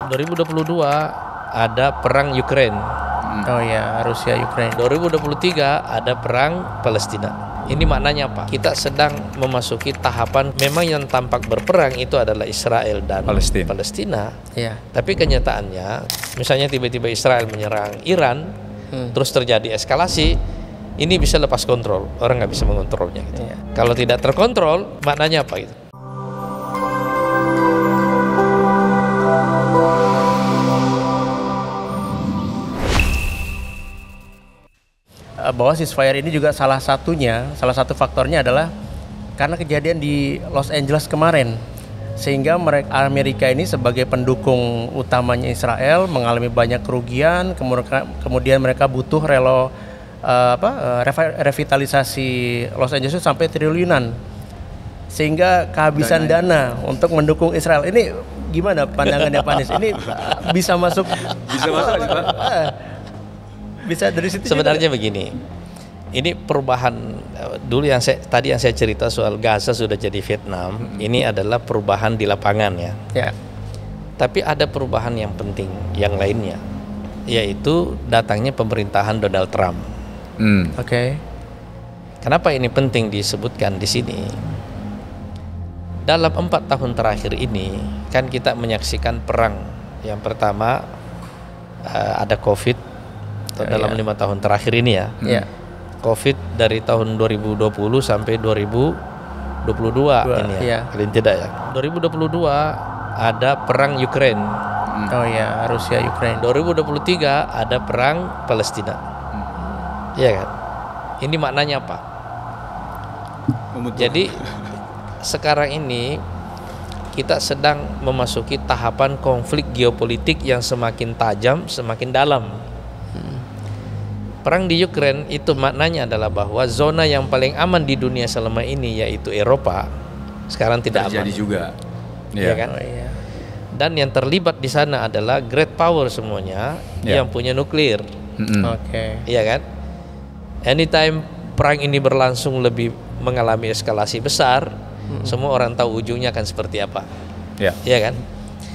2022 ada perang Ukraina. Oh ya, Rusia Ukraina. 2023 ada perang Palestina. Ini maknanya apa? Kita sedang memasuki tahapan memang yang tampak berperang itu adalah Israel dan Palestina. Iya. Tapi kenyataannya, misalnya tiba-tiba Israel menyerang Iran, terus terjadi eskalasi, ini bisa lepas kontrol. Orang nggak bisa mengontrolnya. Gitu. Iya. Kalau tidak terkontrol, maknanya apa gitu? Bahwa ceasefire ini juga salah satu faktornya adalah karena kejadian di Los Angeles kemarin, sehingga Amerika ini sebagai pendukung utamanya Israel mengalami banyak kerugian, kemudian mereka butuh revitalisasi Los Angeles sampai triliunan, sehingga kehabisan dana untuk mendukung Israel. Ini gimana pandangannya Pak Anies? Ini bisa masuk bisa dari situ. Sebenarnya juga begini, ini perubahan dulu yang saya cerita soal Gaza sudah jadi Vietnam, ini adalah perubahan di lapangan ya. Ya. Tapi ada perubahan yang penting yang lainnya, yaitu datangnya pemerintahan Donald Trump. Oke. Kenapa ini penting disebutkan di sini? Dalam 4 tahun terakhir ini kan kita menyaksikan perang. Yang pertama ada COVID. Dalam 5 tahun terakhir ini ya, COVID dari tahun 2020 sampai 2022 ini ya, paling tidak ya. 2022 ada perang Ukraina. Oh ya, Rusia Ukraina. 2023 ada perang Palestina. Iya kan? Ini maknanya apa? Jadi sekarang ini kita sedang memasuki tahapan konflik geopolitik yang semakin tajam, semakin dalam. Perang di Ukraina itu maknanya adalah bahwa zona yang paling aman di dunia selama ini yaitu Eropa sekarang tidak aman. Terjadi juga. Ya kan? Oh, iya. Dan yang terlibat di sana adalah great power semuanya yang punya nuklir. Oke. Iya kan? Anytime perang ini berlangsung lebih mengalami eskalasi besar, semua orang tahu ujungnya akan seperti apa. Iya kan?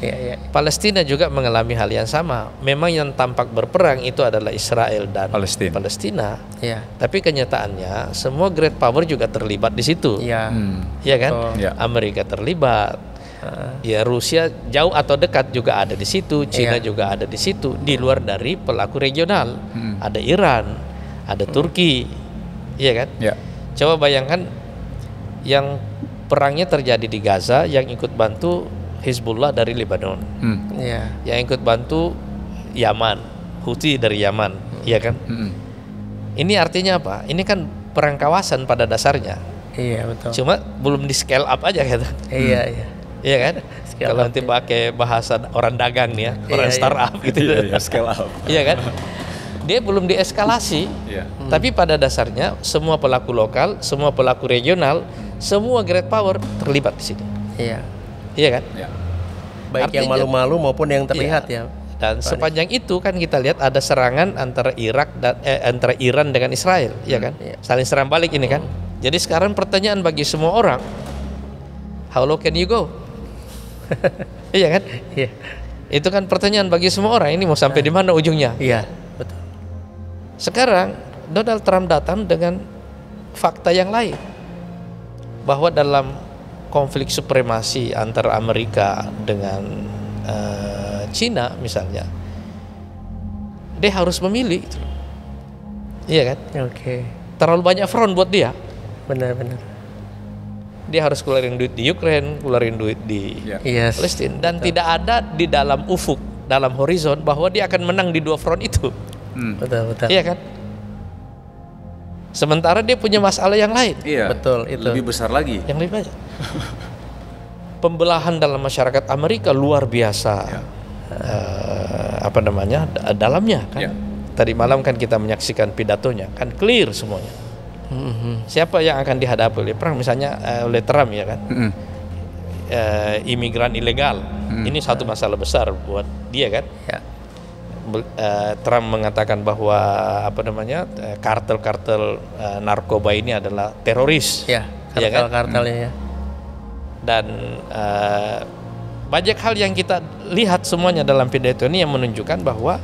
Iya. Palestina juga mengalami hal yang sama. Memang yang tampak berperang itu adalah Israel dan Palestina. Iya. Tapi kenyataannya semua great power juga terlibat di situ. Iya. Iya kan? Ya. Amerika terlibat. Ya, Rusia jauh atau dekat juga ada di situ. Cina juga ada di situ. Di luar dari pelaku regional, ada Iran, ada Turki. Iya kan? Ya. Coba bayangkan yang perangnya terjadi di Gaza, yang ikut bantu Hizbullah dari Lebanon, yang ikut bantu Yaman, Houthi dari Yaman, iya kan? Ini artinya apa? Ini kan perang kawasan pada dasarnya. Iya, betul. Cuma belum di scale up aja gitu. Iya. Iya kan? Kalau nanti pakai bahasa orang dagang nih ya, orang startup gitu. Iya, scale up. Iya kan? Dia belum dieskalasi, tapi pada dasarnya semua pelaku lokal, semua pelaku regional, semua great power terlibat di sini. Iya kan? Ya. Baik yang malu-malu maupun yang terlihat ya. Dan sepanjang itu kan kita lihat ada serangan antara antara Iran dengan Israel, ya kan? Saling serang balik ini kan. Jadi sekarang pertanyaan bagi semua orang, how low can you go? Iya kan? Iya. Itu kan pertanyaan bagi semua orang. Ini mau sampai di mana ujungnya? Iya, betul. Sekarang Donald Trump datang dengan fakta yang lain, bahwa dalam konflik supremasi antara Amerika dengan Cina misalnya, dia harus memilih, iya kan? Oke. Terlalu banyak front buat dia. Benar. Dia harus keluarin duit di Ukraina, keluarin duit di Palestina, dan tidak ada di dalam ufuk, dalam horizon bahwa dia akan menang di 2 front itu. Betul. Iya kan? Sementara dia punya masalah yang lain. Iya. Betul, itu. Lebih besar lagi. Yang lebih banyak. Pembelahan dalam masyarakat Amerika luar biasa. Dalamnya kan. Tadi malam kan kita menyaksikan pidatonya, kan clear semuanya. Siapa yang akan dihadapi oleh perang, misalnya oleh Trump ya kan? Imigran ilegal. Ini satu masalah besar buat dia kan? Trump mengatakan bahwa kartel-kartel narkoba ini adalah teroris. Ya, kartel-kartelnya ya. Dan banyak hal yang kita lihat semuanya dalam pidato ini yang menunjukkan bahwa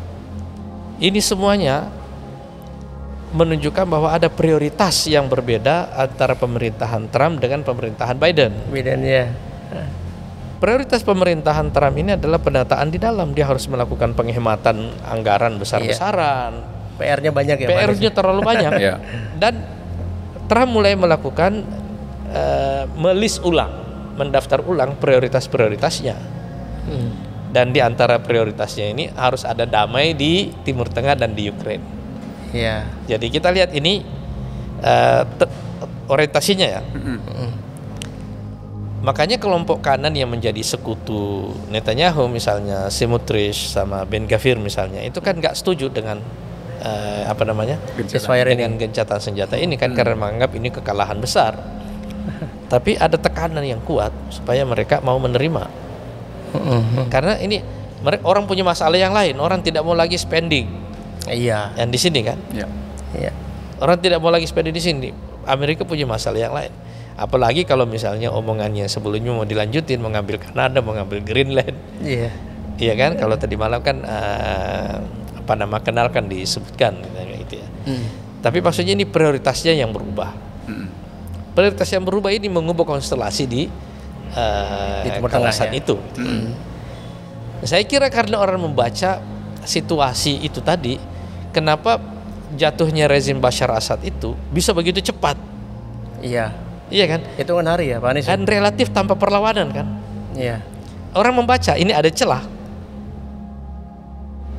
ini semuanya menunjukkan bahwa ada prioritas yang berbeda antara pemerintahan Trump dengan pemerintahan Biden. Ya. Prioritas pemerintahan Trump ini adalah penataan di dalam. Dia harus melakukan penghematan anggaran besar-besaran. PR-nya banyak ya. PR-nya terlalu banyak. Dan Trump mulai melakukan melis ulang, mendaftar ulang prioritas-prioritasnya. Dan di antara prioritasnya ini harus ada damai di Timur Tengah dan di Ukraina. Ya. Jadi kita lihat ini orientasinya ya. Makanya kelompok kanan yang menjadi sekutu Netanyahu misalnya, Smotrich sama Ben Gvir misalnya, itu kan nggak setuju dengan dengan gencatan senjata ini kan, karena menganggap ini kekalahan besar. Tapi ada tekanan yang kuat supaya mereka mau menerima. Karena ini orang punya masalah yang lain, orang tidak mau lagi spending. Iya. Yang di sini kan? Iya. Orang tidak mau lagi spending di sini. Amerika punya masalah yang lain. Apalagi kalau misalnya omongannya sebelumnya mau dilanjutin, mau ngambil Kanada, mau ngambil Greenland. Iya. Iya kan? Kalau tadi malam kan kenal kan disebutkan gitu ya. Tapi maksudnya ini prioritasnya yang berubah. Prioritas yang berubah ini mengubah konstelasi di kawasan itu. Saya kira karena orang membaca situasi itu tadi, kenapa jatuhnya rezim Bashar Assad itu bisa begitu cepat? Iya. Iya kan? Hitungan hari ya, Pak Anies. Kan relatif tanpa perlawanan kan? Iya. Orang membaca ini ada celah.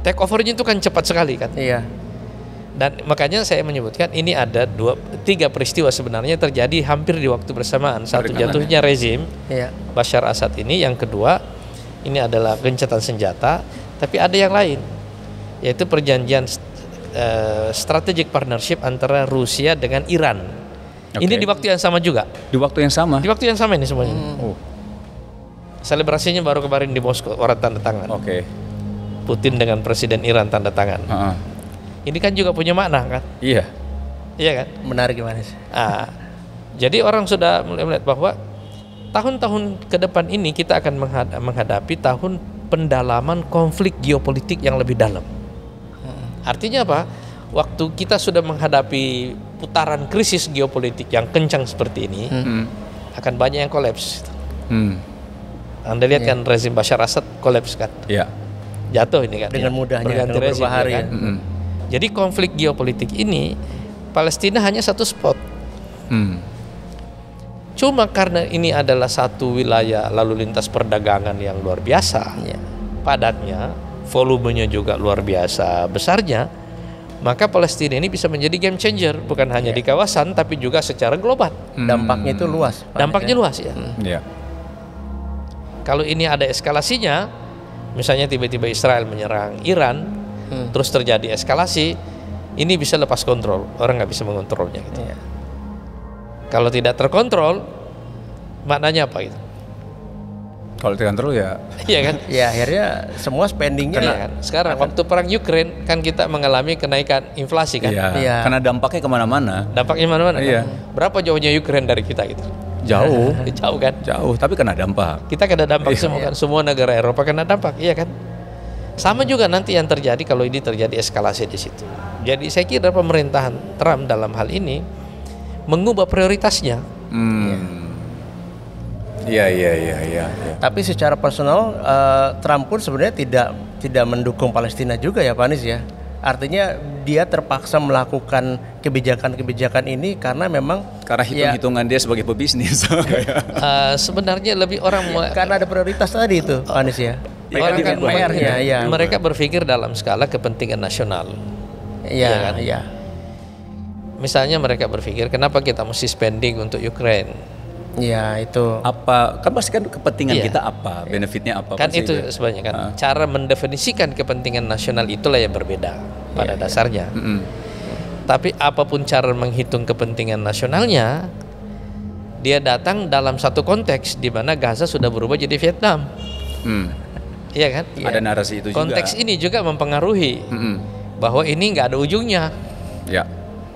Take overnya itu kan cepat sekali kan? Iya. Dan makanya saya menyebutkan ini ada 3 peristiwa sebenarnya terjadi hampir di waktu bersamaan. Satu, jatuhnya rezim Bashar Assad ini. Yang kedua, ini adalah gencatan senjata. Tapi ada yang lain, yaitu perjanjian strategic partnership antara Rusia dengan Iran. Ini di waktu yang sama juga. Di waktu yang sama? Di waktu yang sama ini semuanya. Selebrasinya baru kemarin di Moskow, orang tanda tangan. Putin dengan Presiden Iran tanda tangan. Ini kan juga punya makna kan? Iya. Iya kan? Menarik gimana sih? Jadi orang sudah mulai melihat bahwa tahun-tahun ke depan ini kita akan menghadapi tahun pendalaman konflik geopolitik yang lebih dalam. Artinya apa? Waktu kita sudah menghadapi putaran krisis geopolitik yang kencang seperti ini, akan banyak yang kolaps. Anda lihat kan rezim Bashar Assad kolaps kan? Jatuh ini kan? Dengan mudahnya, berganti rezim kan? Jadi konflik geopolitik ini Palestina hanya satu spot. Cuma karena ini adalah satu wilayah lalu lintas perdagangan yang luar biasa, padatnya, volumenya juga luar biasa besarnya, maka Palestina ini bisa menjadi game changer, bukan hanya di kawasan tapi juga secara global. Dampaknya itu luas. Dampaknya luas ya. Kalau ini ada eskalasinya, misalnya tiba-tiba Israel menyerang Iran, terus terjadi eskalasi, ini bisa lepas kontrol, orang nggak bisa mengontrolnya gitu. Kalau tidak terkontrol, maknanya apa gitu? Kalau terkontrol ya, iya kan? Ya akhirnya semua spendingnya. Kan? Sekarang waktu perang Ukraine kan kita mengalami kenaikan inflasi kan? Karena dampaknya kemana-mana. Dampaknya kemana-mana kan? Berapa jauhnya Ukraine dari kita gitu? Jauh. Jauh kan? Jauh, tapi kena dampak. Kita kena dampak semua kan? Semua negara Eropa kena dampak, iya kan? Sama juga nanti yang terjadi kalau ini terjadi eskalasi di situ. Jadi saya kira pemerintahan Trump dalam hal ini mengubah prioritasnya. Iya. Tapi secara personal Trump pun sebenarnya tidak mendukung Palestina juga ya Pak Anies ya. Artinya dia terpaksa melakukan kebijakan-kebijakan ini karena memang hitung-hitungan dia sebagai pebisnis. Sebenarnya lebih orang karena ada prioritas tadi itu Pak Anies ya. Orang kan mereka ya. berpikir dalam skala kepentingan nasional. Iya. Misalnya mereka berpikir kenapa kita mesti spending untuk Ukraine? Ya itu. Apa? Kan pasti kan kepentingan kita apa? Benefitnya apa? Kan itu sebenarnya kan. Cara mendefinisikan kepentingan nasional itulah yang berbeda pada dasarnya. Tapi apapun cara menghitung kepentingan nasionalnya, dia datang dalam satu konteks di mana Gaza sudah berubah jadi Vietnam. Iya kan? Ada narasi itu konteks juga. ini juga mempengaruhi bahwa ini nggak ada ujungnya.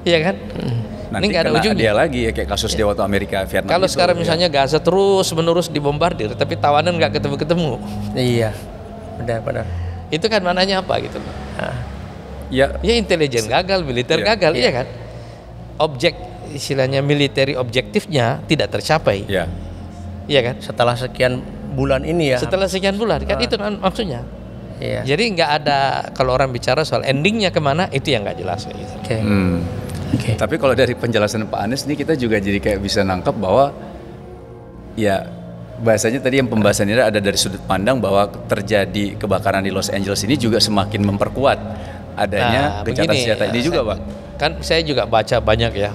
Iya kan? nanti nggak ada ujungnya. Dia lagi ya kayak kasus dia waktu Amerika Vietnam. Kalau sekarang misalnya Gaza terus menerus dibombardir, tapi tawanan nggak ketemu. Iya, benar. Itu kan mananya apa gitu? Ya intelijen gagal, militer gagal, iya kan? Objek istilahnya military objektifnya tidak tercapai. Iya kan? Setelah sekian bulan ini ya. Setelah sekian bulan kan itu kan maksudnya. Iya. Jadi nggak ada, kalau orang bicara soal endingnya kemana, itu yang nggak jelas gitu. Okay. Tapi kalau dari penjelasan Pak Anies nih, kita juga jadi kayak bisa nangkep bahwa ya bahasanya tadi yang pembahasannya ada dari sudut pandang bahwa terjadi kebakaran di Los Angeles ini juga semakin memperkuat adanya gencatan senjata ini juga, Pak. Kan saya juga baca banyak ya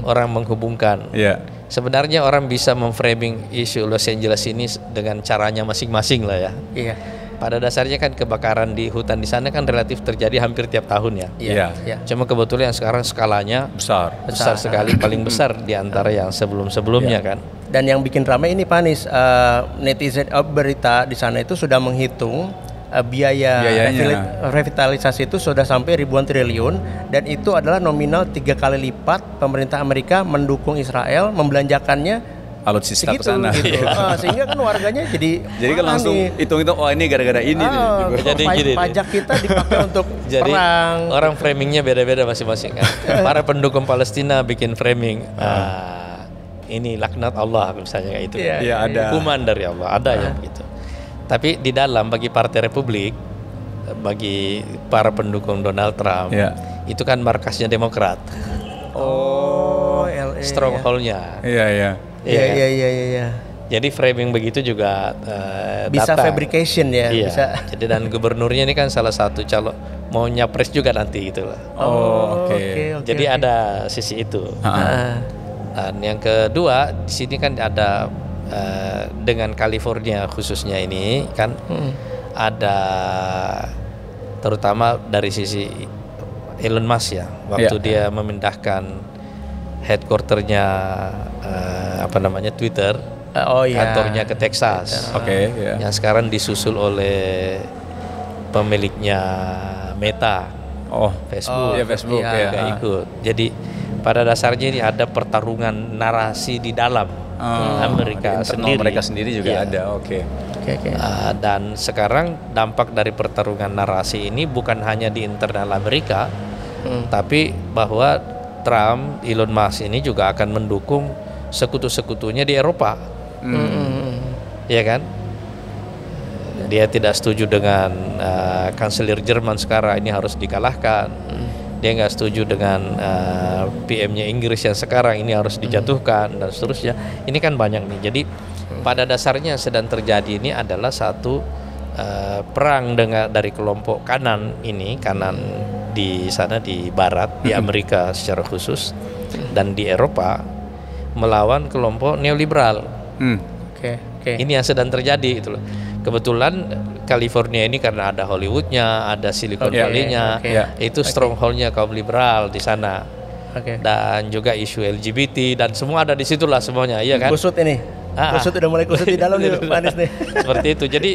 orang menghubungkan. Sebenarnya orang bisa memframing isu Los Angeles ini dengan caranya masing-masing lah ya. Pada dasarnya kan kebakaran di hutan di sana kan relatif terjadi hampir tiap tahun ya. Cuma kebetulan yang sekarang skalanya besar sekali, paling besar di antara yang sebelum-sebelumnya kan. Dan yang bikin ramai ini Pak Anies, netizen berita di sana itu sudah menghitung biaya revitalisasi itu sudah sampai ribuan triliun, dan itu adalah nominal 3 kali lipat pemerintah Amerika mendukung Israel membelanjakannya alutsista ke sana. Gitu. Sehingga kan warganya jadi kan langsung hitung-hitung, oh ini gara-gara ini nih. Jadi gini pajak kita dipakai untuk jadi perang. Orang framingnya beda-beda masing-masing kan. Para pendukung Palestina bikin framing ini laknat Allah misalnya kayak itu. Ada hukuman dari Allah, ada yang begitu. Tapi di dalam bagi Partai Republik, bagi para pendukung Donald Trump, itu kan markasnya Demokrat. LA. Stronghold-nya. Iya. Jadi framing begitu juga bisa fabrication ya. Bisa. Jadi dan gubernurnya ini kan salah satu calon mau nyapres juga nanti gitu lah. Okay. Jadi ada sisi itu. Dan yang kedua di sini kan ada dengan California khususnya ini kan ada terutama dari sisi Elon Musk ya, waktu dia memindahkan headquarternya Twitter, kantornya ke Texas, yang sekarang disusul oleh pemiliknya Meta, Facebook juga ikut. Jadi pada dasarnya ini ada pertarungan narasi di dalam Amerika sendiri. Mereka sendiri juga ada. Dan sekarang dampak dari pertarungan narasi ini bukan hanya di internal Amerika, tapi bahwa Trump, Elon Musk ini juga akan mendukung sekutu-sekutunya di Eropa. Ya kan? Dia tidak setuju dengan kanselir Jerman sekarang ini harus dikalahkan. Dia nggak setuju dengan PM-nya Inggris yang sekarang ini harus dijatuhkan dan seterusnya. Ini kan banyak nih. Jadi pada dasarnya sedang terjadi ini adalah satu perang dari kelompok kanan di sana di Barat, di Amerika secara khusus dan di Eropa melawan kelompok neoliberal. Ini yang sedang terjadi itu loh. Kebetulan California ini karena ada Hollywoodnya, ada Silicon Valley-nya, itu stronghold-nya kaum liberal di sana. Dan juga isu LGBT dan semua ada di situlah semuanya, iya kan? Kusut ini. Kusut udah mulai kusut di dalam nih Pak Anies nih. Seperti itu. Jadi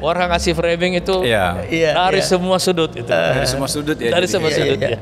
orang ngasih framing itu dari semua sudut itu. Dari semua sudut ya. Dari semua sudut ya.